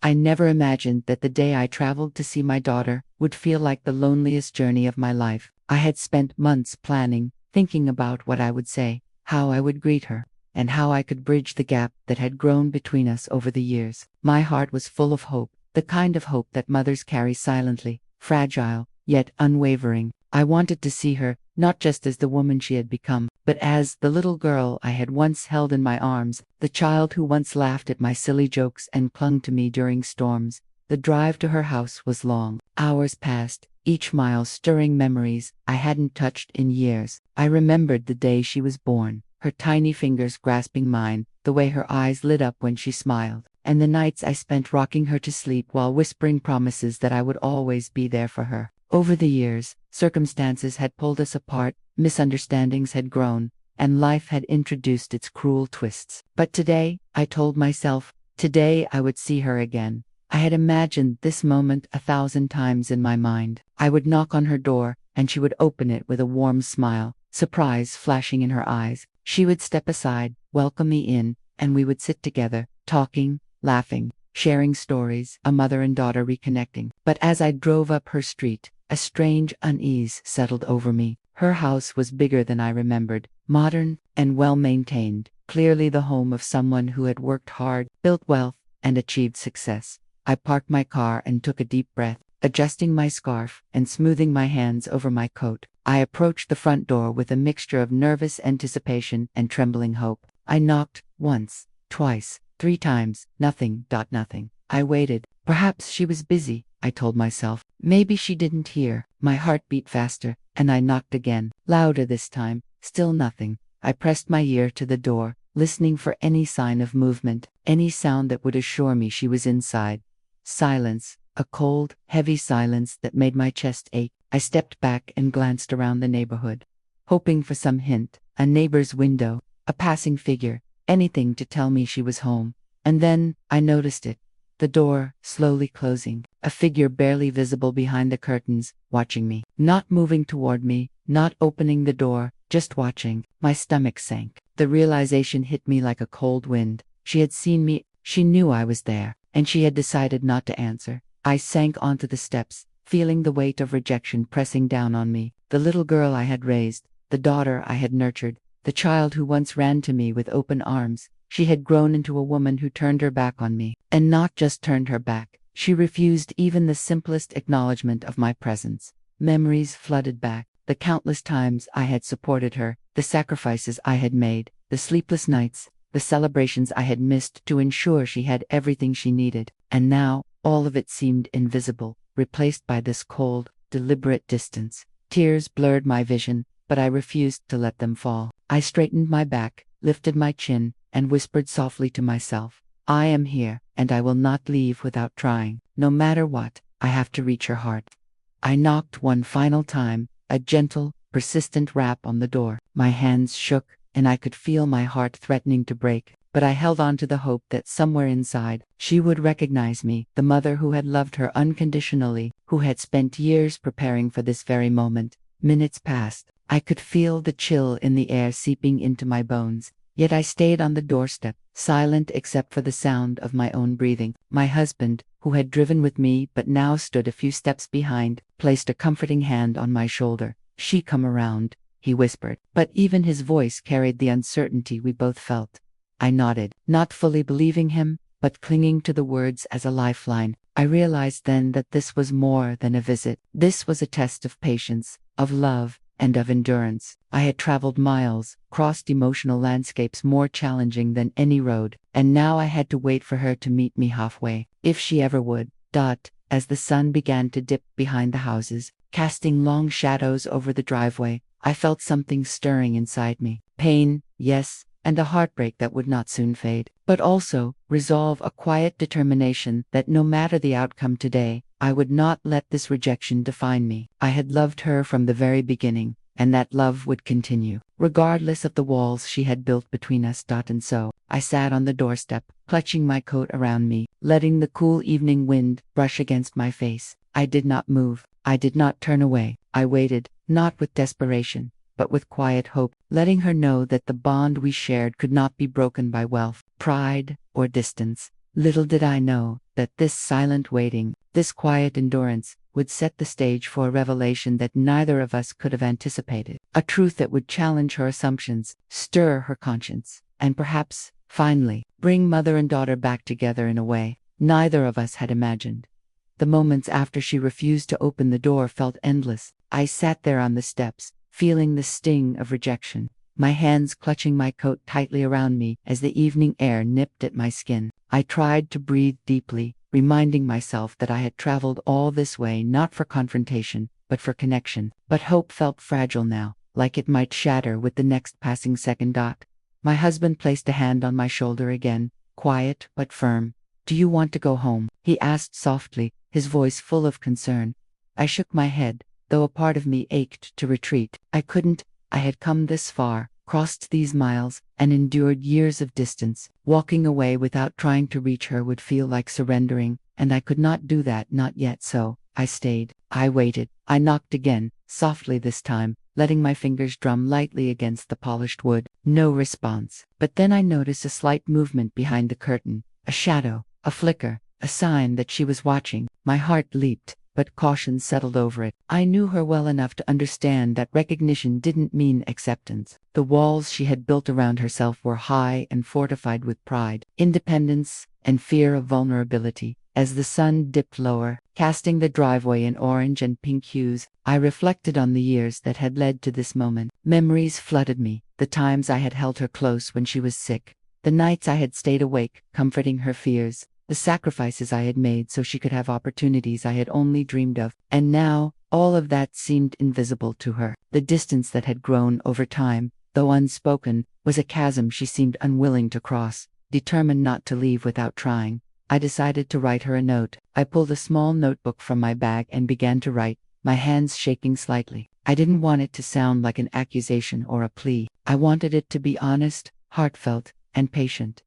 I never imagined that the day I traveled to see my daughter would feel like the loneliest journey of my life. I had spent months planning, thinking about what I would say, how I would greet her, and how I could bridge the gap that had grown between us over the years. My heart was full of hope, the kind of hope that mothers carry silently, fragile, yet unwavering. I wanted to see her, not just as the woman she had become, but as the little girl I had once held in my arms, the child who once laughed at my silly jokes and clung to me during storms. The drive to her house was long. Hours passed, each mile stirring memories I hadn't touched in years. I remembered the day she was born, her tiny fingers grasping mine, the way her eyes lit up when she smiled, and the nights I spent rocking her to sleep while whispering promises that I would always be there for her. Over the years, circumstances had pulled us apart, misunderstandings had grown, and life had introduced its cruel twists. But today, I told myself, today I would see her again. I had imagined this moment 1,000 times in my mind. I would knock on her door, and she would open it with a warm smile, surprise flashing in her eyes. She would step aside, welcome me in, and we would sit together, talking, laughing, sharing stories, a mother and daughter reconnecting. But as I drove up her street, a strange unease settled over me. Her house was bigger than I remembered, modern and well-maintained, clearly the home of someone who had worked hard, built wealth, and achieved success. I parked my car and took a deep breath, adjusting my scarf and smoothing my hands over my coat. I approached the front door with a mixture of nervous anticipation and trembling hope. I knocked, once, twice, 3 times, nothing. I waited. Perhaps she was busy, I told myself. Maybe she didn't hear. My heart beat faster, and I knocked again, louder this time. Still nothing. I pressed my ear to the door, listening for any sign of movement, any sound that would assure me she was inside. Silence, a cold, heavy silence that made my chest ache. I stepped back and glanced around the neighborhood, hoping for some hint, a neighbor's window, a passing figure, anything to tell me she was home. And then, I noticed it. The door, slowly closing, a figure barely visible behind the curtains, watching me. Not moving toward me, not opening the door, just watching. My stomach sank. The realization hit me like a cold wind. She had seen me, she knew I was there, and she had decided not to answer. I sank onto the steps, feeling the weight of rejection pressing down on me. The little girl I had raised, the daughter I had nurtured, the child who once ran to me with open arms. She had grown into a woman who turned her back on me. And not just turned her back. She refused even the simplest acknowledgement of my presence. Memories flooded back. The countless times I had supported her, the sacrifices I had made, the sleepless nights, the celebrations I had missed to ensure she had everything she needed. And now, all of it seemed invisible, replaced by this cold, deliberate distance. Tears blurred my vision, but I refused to let them fall. I straightened my back, lifted my chin, and whispered softly to myself, I am here, and I will not leave without trying. No matter what, I have to reach her heart. I knocked one final time, a gentle, persistent rap on the door. My hands shook, and I could feel my heart threatening to break. But I held on to the hope that somewhere inside, she would recognize me, the mother who had loved her unconditionally, who had spent years preparing for this very moment. Minutes passed. I could feel the chill in the air seeping into my bones. Yet I stayed on the doorstep, silent except for the sound of my own breathing. My husband, who had driven with me but now stood a few steps behind, placed a comforting hand on my shoulder. She come around, he whispered. But even his voice carried the uncertainty we both felt. I nodded, not fully believing him, but clinging to the words as a lifeline. I realized then that this was more than a visit. This was a test of patience, of love, and of endurance. I had traveled miles, crossed emotional landscapes more challenging than any road, and now I had to wait for her to meet me halfway, if she ever would. As the sun began to dip behind the houses, casting long shadows over the driveway, I felt something stirring inside me. Pain, yes, and a heartbreak that would not soon fade, but also resolve, a quiet determination that no matter the outcome today, I would not let this rejection define me. I had loved her from the very beginning, and that love would continue, regardless of the walls she had built between us. And so, I sat on the doorstep, clutching my coat around me, letting the cool evening wind brush against my face. I did not move. I did not turn away. I waited, not with desperation, but with quiet hope, letting her know that the bond we shared could not be broken by wealth, pride, or distance. Little did I know that this silent waiting, this quiet endurance, would set the stage for a revelation that neither of us could have anticipated. A truth that would challenge her assumptions, stir her conscience, and perhaps, finally, bring mother and daughter back together in a way neither of us had imagined. The moments after she refused to open the door felt endless. I sat there on the steps, feeling the sting of rejection, my hands clutching my coat tightly around me as the evening air nipped at my skin. I tried to breathe deeply, reminding myself that I had traveled all this way not for confrontation, but for connection. But hope felt fragile now, like it might shatter with the next passing second. My husband placed a hand on my shoulder again, quiet but firm. "Do you want to go home?" he asked softly, his voice full of concern. I shook my head, though a part of me ached to retreat. I couldn't. I had come this far, crossed these miles, and endured years of distance. Walking away without trying to reach her would feel like surrendering, and I could not do that, not yet. So I stayed. I waited. I knocked again, softly this time, letting my fingers drum lightly against the polished wood. No response. But then I noticed a slight movement behind the curtain, a shadow, a flicker, a sign that she was watching. My heart leaped, but caution settled over it. I knew her well enough to understand that recognition didn't mean acceptance. The walls she had built around herself were high and fortified with pride, independence, and fear of vulnerability. As the sun dipped lower, casting the driveway in orange and pink hues, I reflected on the years that had led to this moment. Memories flooded me, the times I had held her close when she was sick, the nights I had stayed awake, comforting her fears, the sacrifices I had made so she could have opportunities I had only dreamed of. And now, all of that seemed invisible to her. The distance that had grown over time, though unspoken, was a chasm she seemed unwilling to cross, determined not to leave without trying. I decided to write her a note. I pulled a small notebook from my bag and began to write, my hands shaking slightly. I didn't want it to sound like an accusation or a plea. I wanted it to be honest, heartfelt, and patient.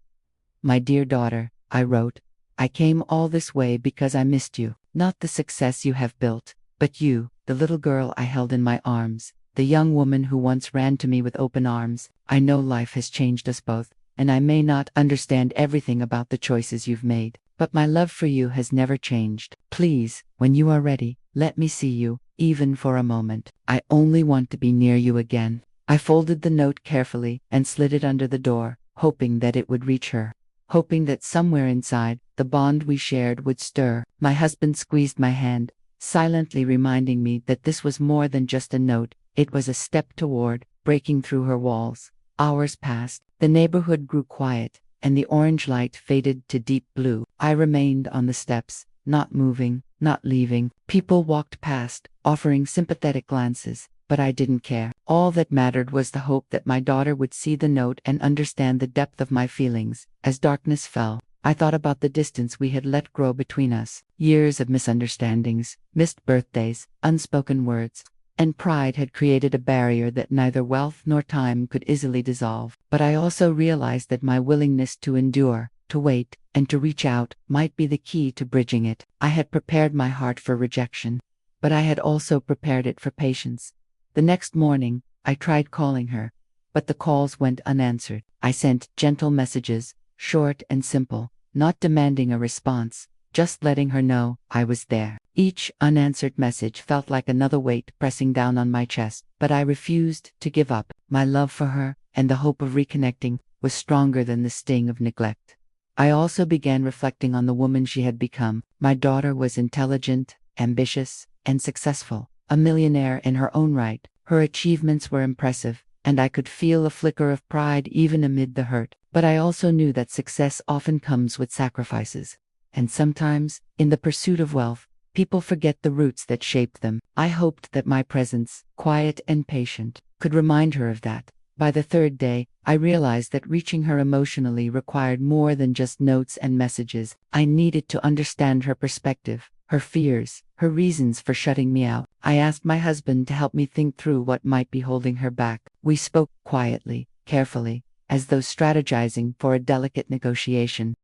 "My dear daughter," I wrote, "I came all this way because I missed you. Not the success you have built, but you, the little girl I held in my arms, the young woman who once ran to me with open arms. I know life has changed us both, and I may not understand everything about the choices you've made, but my love for you has never changed. Please, when you are ready, let me see you, even for a moment. I only want to be near you again." I folded the note carefully and slid it under the door, hoping that it would reach her, hoping that somewhere inside, the bond we shared would stir. My husband squeezed my hand, silently reminding me that this was more than just a note. It was a step toward breaking through her walls. Hours passed, the neighborhood grew quiet, and the orange light faded to deep blue. I remained on the steps, not moving, not leaving. People walked past, offering sympathetic glances, but I didn't care. All that mattered was the hope that my daughter would see the note and understand the depth of my feelings. As darkness fell, I thought about the distance we had let grow between us. Years of misunderstandings, missed birthdays, unspoken words, and pride had created a barrier that neither wealth nor time could easily dissolve. But I also realized that my willingness to endure, to wait, and to reach out might be the key to bridging it. I had prepared my heart for rejection, but I had also prepared it for patience. The next morning, I tried calling her, but the calls went unanswered. I sent gentle messages, short and simple, not demanding a response, just letting her know I was there. Each unanswered message felt like another weight pressing down on my chest, but I refused to give up. My love for her, and the hope of reconnecting, was stronger than the sting of neglect. I also began reflecting on the woman she had become. My daughter was intelligent, ambitious, and successful, a millionaire in her own right. Her achievements were impressive, and I could feel a flicker of pride even amid the hurt. But I also knew that success often comes with sacrifices. And sometimes, in the pursuit of wealth, people forget the roots that shaped them. I hoped that my presence, quiet and patient, could remind her of that. By the third day, I realized that reaching her emotionally required more than just notes and messages. I needed to understand her perspective, her fears, her reasons for shutting me out. I asked my husband to help me think through what might be holding her back. We spoke quietly, carefully, as though strategizing for a delicate negotiation.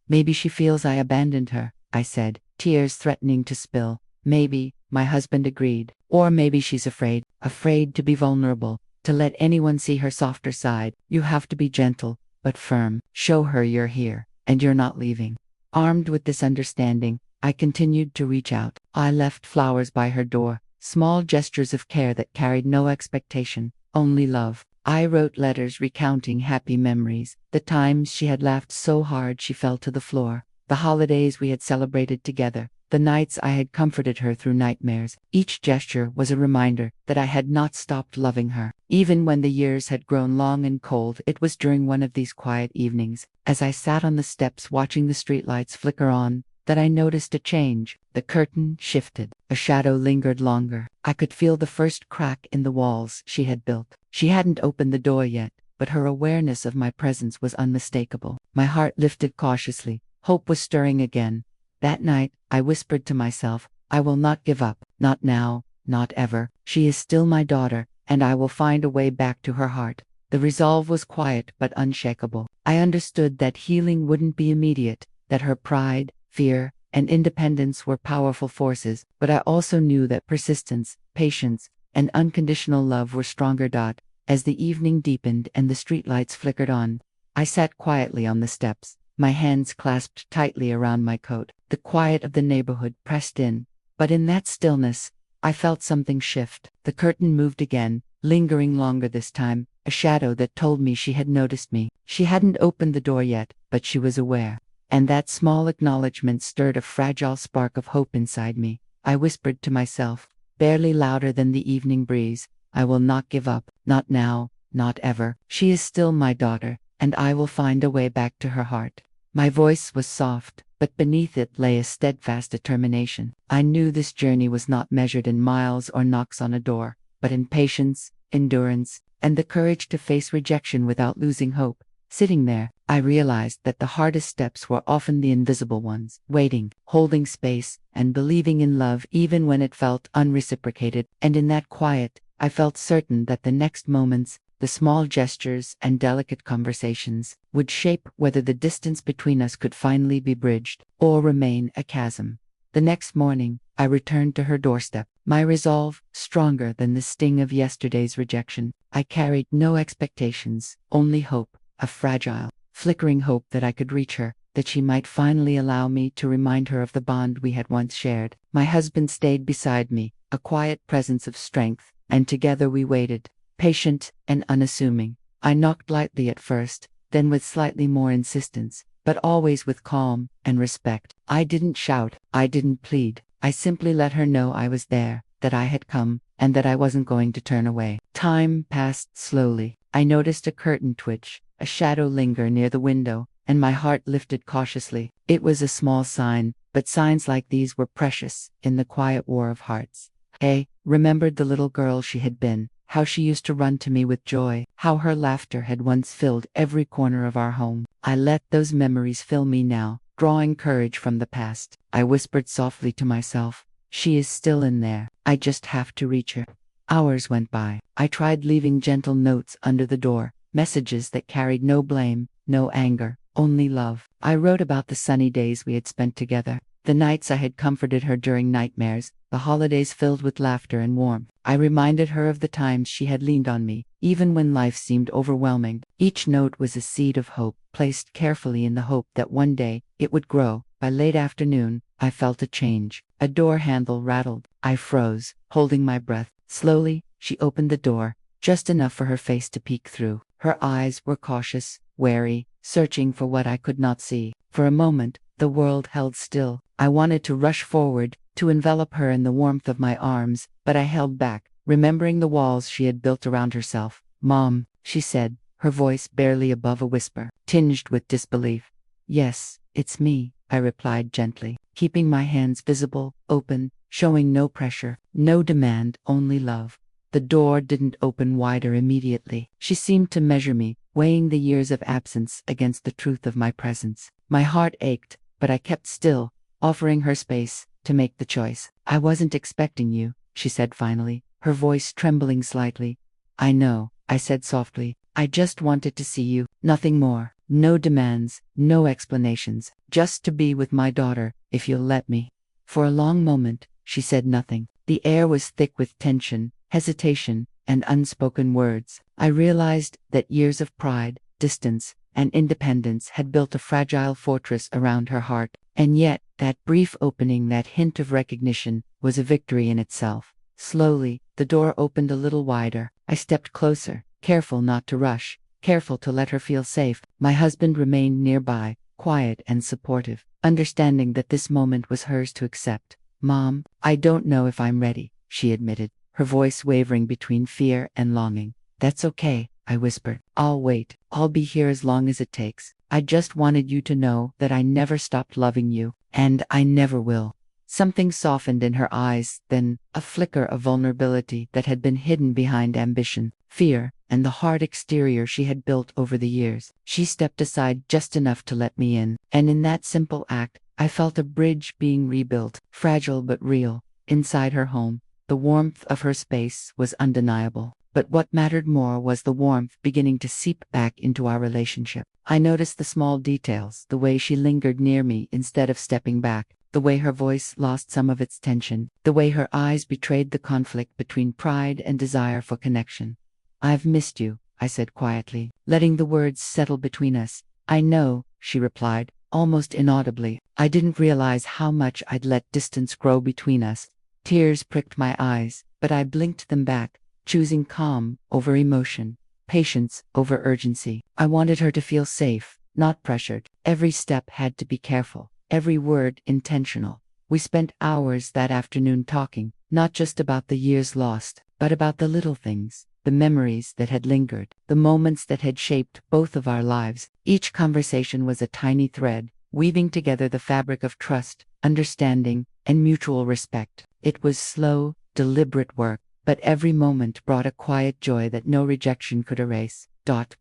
"Maybe she feels I abandoned her," I said, tears threatening to spill. "Maybe," my husband agreed. "Or maybe she's afraid to be vulnerable, to let anyone see her softer side. You have to be gentle, but firm. Show her you're here. and you're not leaving. Armed with this understanding, I continued to reach out. I left flowers by her door, small gestures of care that carried no expectation, only love. I wrote letters recounting happy memories, the times she had laughed so hard she fell to the floor, the holidays we had celebrated together, the nights I had comforted her through nightmares. Each gesture was a reminder that I had not stopped loving her. Even when the years had grown long and cold, it was during one of these quiet evenings, as I sat on the steps watching the streetlights flicker on, that I noticed a change. The curtain shifted. A shadow lingered longer. I could feel the first crack in the walls she had built. She hadn't opened the door yet, but her awareness of my presence was unmistakable. My heart lifted cautiously. Hope was stirring again. That night, I whispered to myself, I will not give up. Not now, not ever. She is still my daughter, and I will find a way back to her heart. The resolve was quiet but unshakable. I understood that healing wouldn't be immediate, that her pride, fear, and independence were powerful forces, but I also knew that persistence, patience, and unconditional love were stronger. As the evening deepened and the streetlights flickered on, I sat quietly on the steps, my hands clasped tightly around my coat. The quiet of the neighborhood pressed in, but in that stillness, I felt something shift. The curtain moved again, lingering longer this time, a shadow that told me she had noticed me. She hadn't opened the door yet, but she was aware. And that small acknowledgement stirred a fragile spark of hope inside me. I whispered to myself, barely louder than the evening breeze, I will not give up, not now, not ever. She is still my daughter, and I will find a way back to her heart. My voice was soft, but beneath it lay a steadfast determination. I knew this journey was not measured in miles or knocks on a door, but in patience, endurance, and the courage to face rejection without losing hope. Sitting there, I realized that the hardest steps were often the invisible ones, waiting, holding space, and believing in love even when it felt unreciprocated. And in that quiet, I felt certain that the next moments, the small gestures and delicate conversations, would shape whether the distance between us could finally be bridged, or remain a chasm. The next morning, I returned to her doorstep, my resolve stronger than the sting of yesterday's rejection. I carried no expectations, only hope. A fragile, flickering hope that I could reach her, that she might finally allow me to remind her of the bond we had once shared. My husband stayed beside me, a quiet presence of strength, and together we waited, patient and unassuming. I knocked lightly at first, then with slightly more insistence, but always with calm and respect. I didn't shout, I didn't plead, I simply let her know I was there, that I had come, and that I wasn't going to turn away. Time passed slowly. I noticed a curtain twitch, a shadow linger near the window, and my heart lifted cautiously. It was a small sign, but signs like these were precious in the quiet war of hearts. I remembered the little girl she had been, how she used to run to me with joy, how her laughter had once filled every corner of our home. I let those memories fill me now, drawing courage from the past. I whispered softly to myself, she is still in there, I just have to reach her. Hours went by. I tried leaving gentle notes under the door, messages that carried no blame, no anger, only love. I wrote about the sunny days we had spent together, the nights I had comforted her during nightmares, the holidays filled with laughter and warmth. I reminded her of the times she had leaned on me, even when life seemed overwhelming. Each note was a seed of hope, placed carefully in the hope that one day it would grow. By late afternoon, I felt a change. A door handle rattled. I froze, holding my breath. Slowly, she opened the door, just enough for her face to peek through. Her eyes were cautious, wary, searching for what I could not see. For a moment, the world held still. I wanted to rush forward, to envelop her in the warmth of my arms, but I held back, remembering the walls she had built around herself. Mom, she said, her voice barely above a whisper, tinged with disbelief. Yes, it's me, I replied gently, keeping my hands visible, open, showing no pressure, no demand, only love. The door didn't open wider immediately. She seemed to measure me, weighing the years of absence against the truth of my presence. My heart ached, but I kept still, offering her space to make the choice. I wasn't expecting you, she said finally, her voice trembling slightly. I know, I said softly. I just wanted to see you, nothing more. No demands, no explanations, just to be with my daughter, if you'll let me. For a long moment, she said nothing. The air was thick with tension, hesitation, and unspoken words. I realized that years of pride, distance, and independence had built a fragile fortress around her heart. And yet, that brief opening, that hint of recognition, was a victory in itself. Slowly, the door opened a little wider. I stepped closer, careful not to rush, careful to let her feel safe. My husband remained nearby, quiet and supportive, understanding that this moment was hers to accept. "Mom, I don't know if I'm ready," she admitted, her voice wavering between fear and longing. "That's okay," I whispered. "I'll wait. I'll be here as long as it takes. I just wanted you to know that I never stopped loving you, and I never will." Something softened in her eyes, then a flicker of vulnerability that had been hidden behind ambition, fear, and the hard exterior she had built over the years. She stepped aside just enough to let me in, and in that simple act, I felt a bridge being rebuilt, fragile but real. Inside her home, the warmth of her space was undeniable. But what mattered more was the warmth beginning to seep back into our relationship. I noticed the small details, the way she lingered near me instead of stepping back, the way her voice lost some of its tension, the way her eyes betrayed the conflict between pride and desire for connection. "I've missed you," I said quietly, letting the words settle between us. "I know," she replied, almost inaudibly. I didn't realize how much I'd let distance grow between us. Tears pricked my eyes, but I blinked them back, choosing calm over emotion, patience over urgency. I wanted her to feel safe, not pressured. Every step had to be careful, every word intentional. We spent hours that afternoon talking, not just about the years lost, but about the little things, the memories that had lingered, the moments that had shaped both of our lives. Each conversation was a tiny thread, weaving together the fabric of trust, understanding, and mutual respect. It was slow, deliberate work, but every moment brought a quiet joy that no rejection could erase.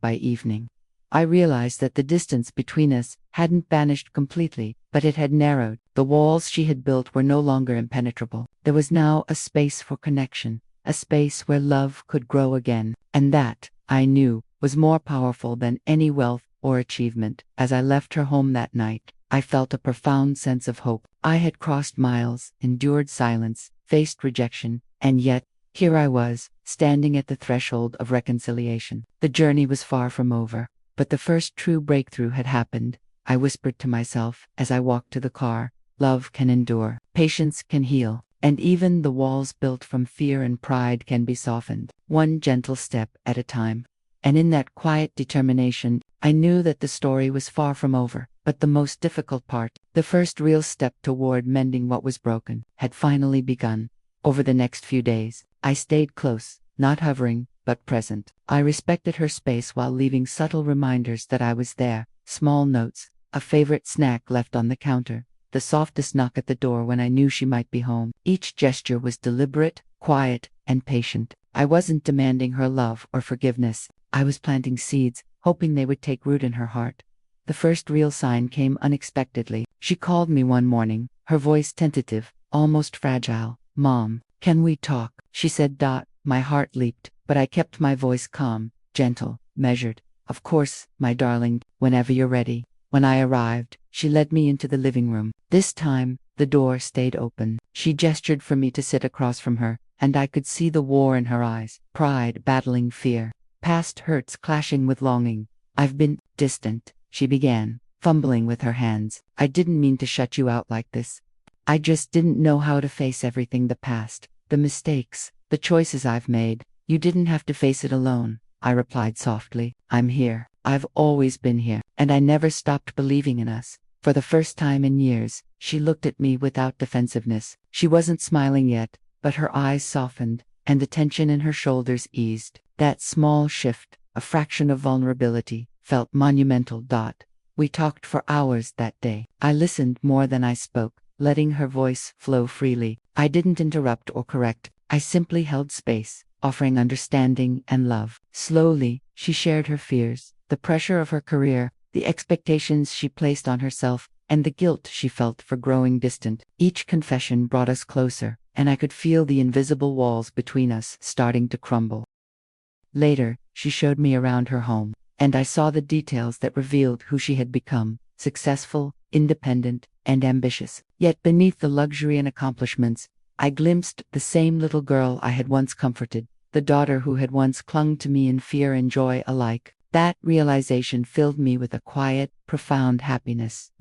By evening, I realized that the distance between us hadn't vanished completely, but it had narrowed. The walls she had built were no longer impenetrable. There was now a space for connection, a space where love could grow again, and that, I knew, was more powerful than any wealth or achievement. As I left her home that night, I felt a profound sense of hope. I had crossed miles, endured silence, faced rejection, and yet, here I was, standing at the threshold of reconciliation. The journey was far from over, but the first true breakthrough had happened. I whispered to myself as I walked to the car, "Love can endure, patience can heal, and even the walls built from fear and pride can be softened, one gentle step at a time." And in that quiet determination, I knew that the story was far from over. But the most difficult part, the first real step toward mending what was broken, had finally begun. Over the next few days, I stayed close, not hovering, but present. I respected her space while leaving subtle reminders that I was there, small notes, a favorite snack left on the counter, the softest knock at the door when I knew she might be home. Each gesture was deliberate, quiet, and patient. I wasn't demanding her love or forgiveness. I was planting seeds, hoping they would take root in her heart. The first real sign came unexpectedly. She called me one morning, her voice tentative, almost fragile. "Mom, can we talk?" she said. My heart leaped, but I kept my voice calm, gentle, measured. "Of course, my darling, whenever you're ready." When I arrived, she led me into the living room. This time, the door stayed open. She gestured for me to sit across from her, and I could see the war in her eyes, pride battling fear, past hurts clashing with longing. "I've been distant," she began, fumbling with her hands. "I didn't mean to shut you out like this. I just didn't know how to face everything, the past, the mistakes, the choices I've made. You didn't have to face it alone," I replied softly. "I'm here. I've always been here, and I never stopped believing in us." For the first time in years, she looked at me without defensiveness. She wasn't smiling yet, but her eyes softened, and the tension in her shoulders eased. That small shift, a fraction of vulnerability, felt monumental. We talked for hours that day. I listened more than I spoke, letting her voice flow freely. I didn't interrupt or correct. I simply held space, offering understanding and love. Slowly, she shared her fears, the pressure of her career, the expectations she placed on herself, and the guilt she felt for growing distant. Each confession brought us closer, and I could feel the invisible walls between us starting to crumble. Later, she showed me around her home, and I saw the details that revealed who she had become: successful, independent, and ambitious. Yet beneath the luxury and accomplishments, I glimpsed the same little girl I had once comforted, the daughter who had once clung to me in fear and joy alike. That realization filled me with a quiet, profound happiness.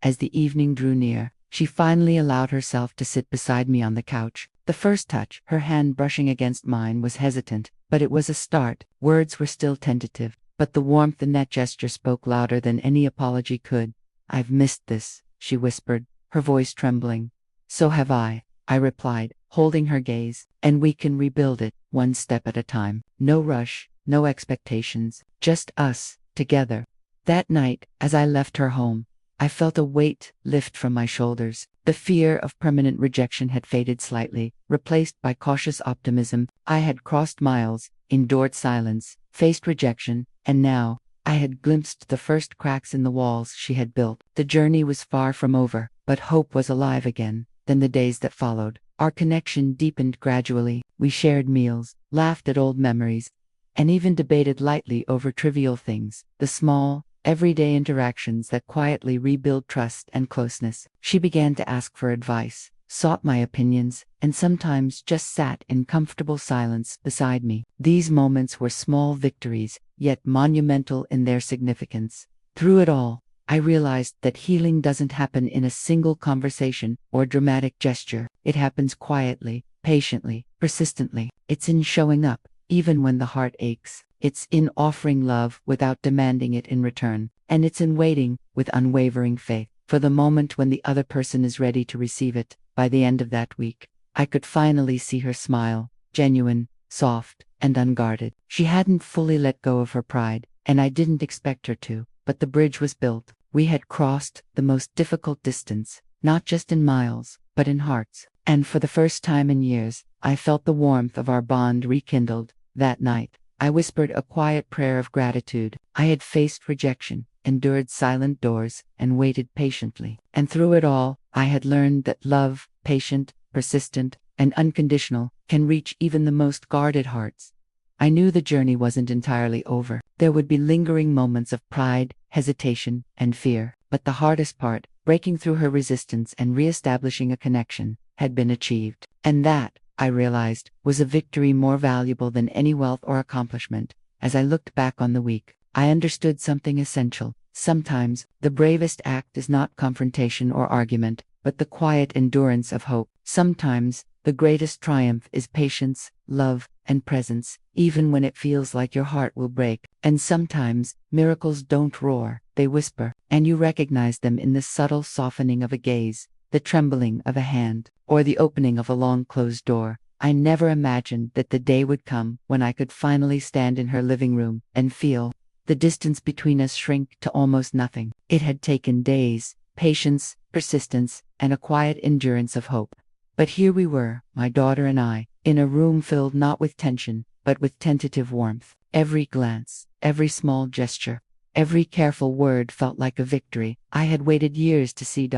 As the evening drew near, she finally allowed herself to sit beside me on the couch. The first touch, her hand brushing against mine, was hesitant, but it was a start. Words were still tentative, but the warmth in that gesture spoke louder than any apology could. "I've missed this," she whispered, her voice trembling. "So have I," I replied, holding her gaze. "And we can rebuild it, one step at a time. No rush, no expectations, just us, together." That night, as I left her home, I felt a weight lift from my shoulders. The fear of permanent rejection had faded slightly, replaced by cautious optimism. I had crossed miles, endured silence, faced rejection, and now I had glimpsed the first cracks in the walls she had built. The journey was far from over, but hope was alive again. Then the days that followed, our connection deepened gradually. We shared meals, laughed at old memories, and even debated lightly over trivial things. The small, everyday interactions that quietly rebuild trust and closeness. She began to ask for advice, sought my opinions, and sometimes just sat in comfortable silence beside me. These moments were small victories, yet monumental in their significance. Through it all, I realized that healing doesn't happen in a single conversation or dramatic gesture. It happens quietly, patiently, persistently. It's in showing up, even when the heart aches. It's in offering love without demanding it in return. And it's in waiting, with unwavering faith, for the moment when the other person is ready to receive it. By the end of that week, I could finally see her smile, genuine, soft, and unguarded. She hadn't fully let go of her pride, and I didn't expect her to, but the bridge was built. We had crossed the most difficult distance, not just in miles, but in hearts. And for the first time in years, I felt the warmth of our bond rekindled. That night, I whispered a quiet prayer of gratitude. I had faced rejection, endured silent doors, and waited patiently. And through it all, I had learned that love, patient, persistent, and unconditional, can reach even the most guarded hearts. I knew the journey wasn't entirely over. There would be lingering moments of pride, hesitation, and fear. But the hardest part, breaking through her resistance and reestablishing a connection, had been achieved. And that, I realized, was a victory more valuable than any wealth or accomplishment. As I looked back on the week, I understood something essential. Sometimes, the bravest act is not confrontation or argument, but the quiet endurance of hope. Sometimes, the greatest triumph is patience, love, and presence, even when it feels like your heart will break. And sometimes, miracles don't roar, they whisper, and you recognize them in the subtle softening of a gaze, the trembling of a hand, or the opening of a long-closed door. I never imagined that the day would come when I could finally stand in her living room and feel the distance between us shrink to almost nothing. It had taken days, patience, persistence, and a quiet endurance of hope. But here we were, my daughter and I, in a room filled not with tension, but with tentative warmth. Every glance, every small gesture, every careful word felt like a victory. I had waited years to see.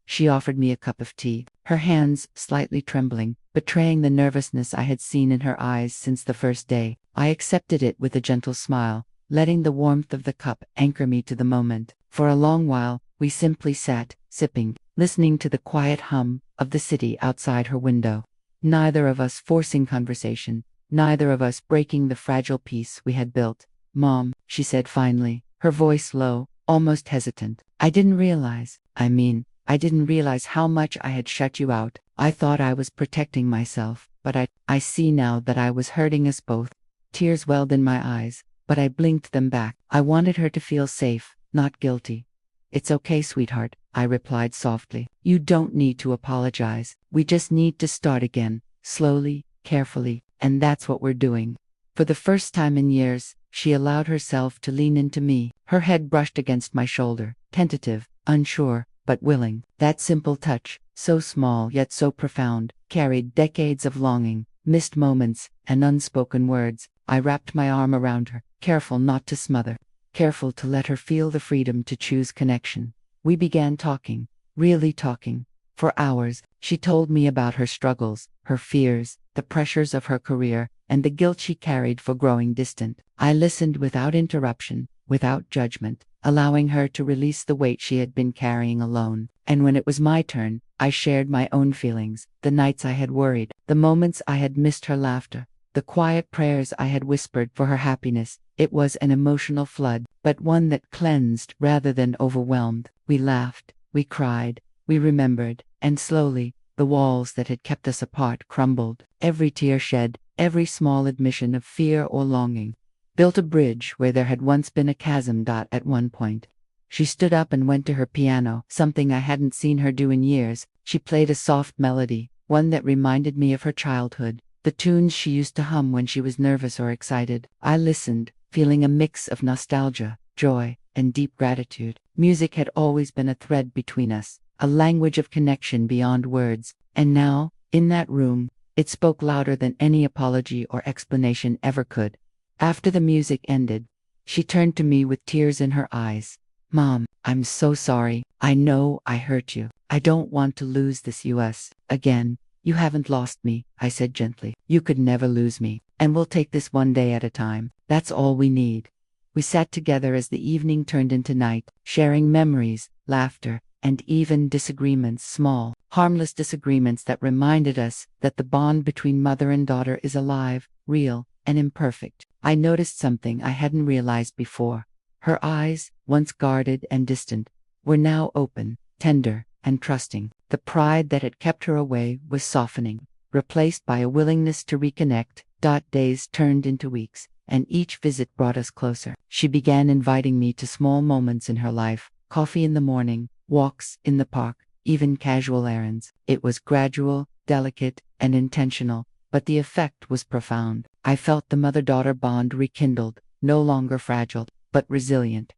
She offered me a cup of tea, her hands slightly trembling, betraying the nervousness I had seen in her eyes since the first day. I accepted it with a gentle smile, letting the warmth of the cup anchor me to the moment. For a long while, we simply sat, sipping, listening to the quiet hum of the city outside her window. Neither of us forcing conversation, neither of us breaking the fragile peace we had built. "Mom," she said finally, her voice low, almost hesitant. I didn't realize how much I had shut you out. I thought I was protecting myself, but I see now that I was hurting us both." Tears welled in my eyes, but I blinked them back. I wanted her to feel safe, not guilty. "It's okay, sweetheart," I replied softly. "You don't need to apologize. We just need to start again, slowly, carefully, and that's what we're doing." For the first time in years, she allowed herself to lean into me. Her head brushed against my shoulder, tentative, unsure, but willing. That simple touch, so small yet so profound, carried decades of longing, missed moments, and unspoken words. I wrapped my arm around her, careful not to smother, careful to let her feel the freedom to choose connection. We began talking, really talking. For hours, she told me about her struggles, her fears, the pressures of her career, and the guilt she carried for growing distant. I listened without interruption, without judgment, allowing her to release the weight she had been carrying alone. And when it was my turn, I shared my own feelings, the nights I had worried, the moments I had missed her laughter, the quiet prayers I had whispered for her happiness. It was an emotional flood, but one that cleansed rather than overwhelmed. We laughed, we cried, we remembered, and slowly, the walls that had kept us apart crumbled. Every tear shed, every small admission of fear or longing, built a bridge where there had once been a chasm. At one point, she stood up and went to her piano, something I hadn't seen her do in years. She played a soft melody, one that reminded me of her childhood, the tunes she used to hum when she was nervous or excited. I listened, feeling a mix of nostalgia, joy, and deep gratitude. Music had always been a thread between us, a language of connection beyond words, and now, in that room, it spoke louder than any apology or explanation ever could. After the music ended, she turned to me with tears in her eyes. "Mom, I'm so sorry. I know I hurt you. I don't want to lose this US again." "You haven't lost me," I said gently. "You could never lose me, and we'll take this one day at a time. That's all we need." We sat together as the evening turned into night, sharing memories, laughter, and even disagreements, small, harmless disagreements that reminded us that the bond between mother and daughter is alive, real, and imperfect. I noticed something I hadn't realized before. Her eyes, once guarded and distant, were now open, tender, and trusting. The pride that had kept her away was softening, replaced by a willingness to reconnect. Days turned into weeks, and each visit brought us closer. She began inviting me to small moments in her life: coffee in the morning, walks in the park, even casual errands. It was gradual, delicate, and intentional, but the effect was profound. I felt the mother-daughter bond rekindled, no longer fragile, but resilient.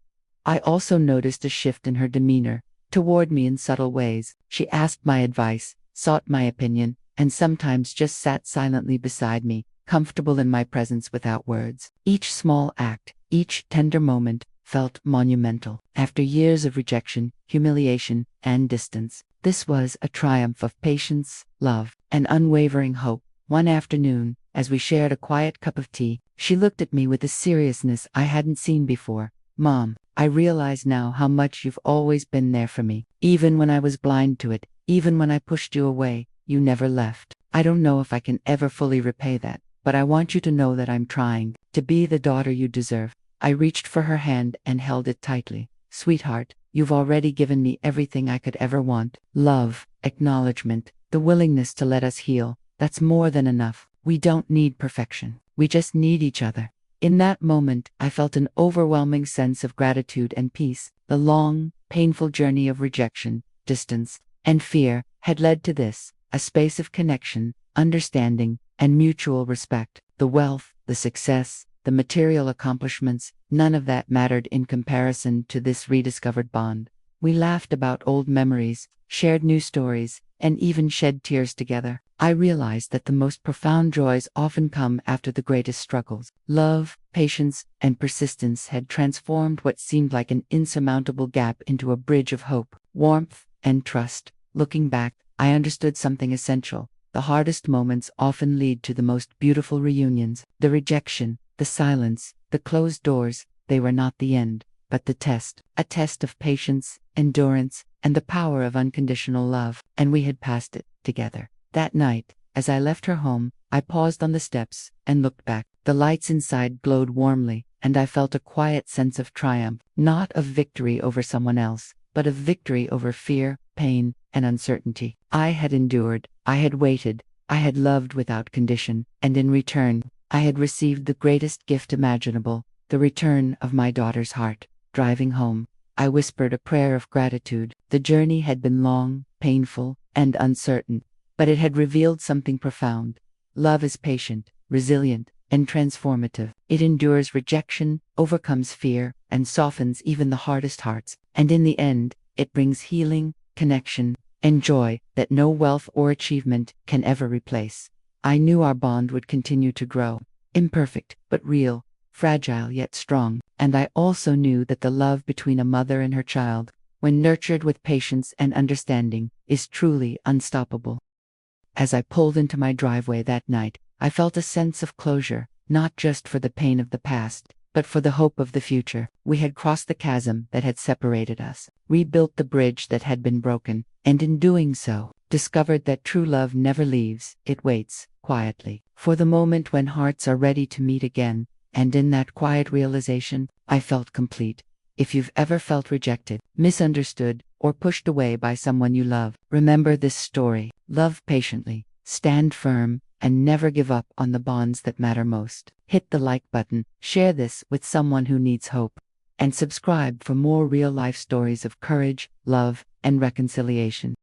I also noticed a shift in her demeanor toward me in subtle ways. She asked my advice, sought my opinion, and sometimes just sat silently beside me, comfortable in my presence without words. Each small act, each tender moment, felt monumental. After years of rejection, humiliation, and distance, this was a triumph of patience, love, and unwavering hope. One afternoon, as we shared a quiet cup of tea, she looked at me with a seriousness I hadn't seen before. "Mom, I realize now how much you've always been there for me. Even when I was blind to it, even when I pushed you away, you never left. I don't know if I can ever fully repay that, but I want you to know that I'm trying to be the daughter you deserve." I reached for her hand and held it tightly. "Sweetheart, you've already given me everything I could ever want. Love, acknowledgement, the willingness to let us heal. That's more than enough. We don't need perfection. We just need each other." In that moment, I felt an overwhelming sense of gratitude and peace. The long, painful journey of rejection, distance, and fear had led to this, a space of connection, understanding, and mutual respect. The wealth, the success, the material accomplishments, none of that mattered in comparison to this rediscovered bond. We laughed about old memories, shared new stories, and even shed tears together. I realized that the most profound joys often come after the greatest struggles. Love, patience, and persistence had transformed what seemed like an insurmountable gap into a bridge of hope, warmth, and trust. Looking back, I understood something essential. The hardest moments often lead to the most beautiful reunions. The rejection, the silence, the closed doors, they were not the end, but the test. A test of patience, endurance, and the power of unconditional love. And we had passed it together. That night, as I left her home, I paused on the steps and looked back. The lights inside glowed warmly, and I felt a quiet sense of triumph, not of victory over someone else, but of victory over fear, pain, and uncertainty. I had endured, I had waited, I had loved without condition, and in return, I had received the greatest gift imaginable, the return of my daughter's heart. Driving home, I whispered a prayer of gratitude. The journey had been long, painful, and uncertain, but it had revealed something profound. Love is patient, resilient, and transformative. It endures rejection, overcomes fear, and softens even the hardest hearts. And in the end, it brings healing, connection, and joy that no wealth or achievement can ever replace. I knew our bond would continue to grow, imperfect but real, fragile yet strong. And I also knew that the love between a mother and her child, when nurtured with patience and understanding, is truly unstoppable. As I pulled into my driveway that night, I felt a sense of closure, not just for the pain of the past, but for the hope of the future. We had crossed the chasm that had separated us, rebuilt the bridge that had been broken, and in doing so, discovered that true love never leaves, it waits, quietly, for the moment when hearts are ready to meet again. And in that quiet realization, I felt complete. If you've ever felt rejected, misunderstood, or pushed away by someone you love, remember this story. Love patiently, stand firm, and never give up on the bonds that matter most. Hit the like button, share this with someone who needs hope, and subscribe for more real-life stories of courage, love, and reconciliation.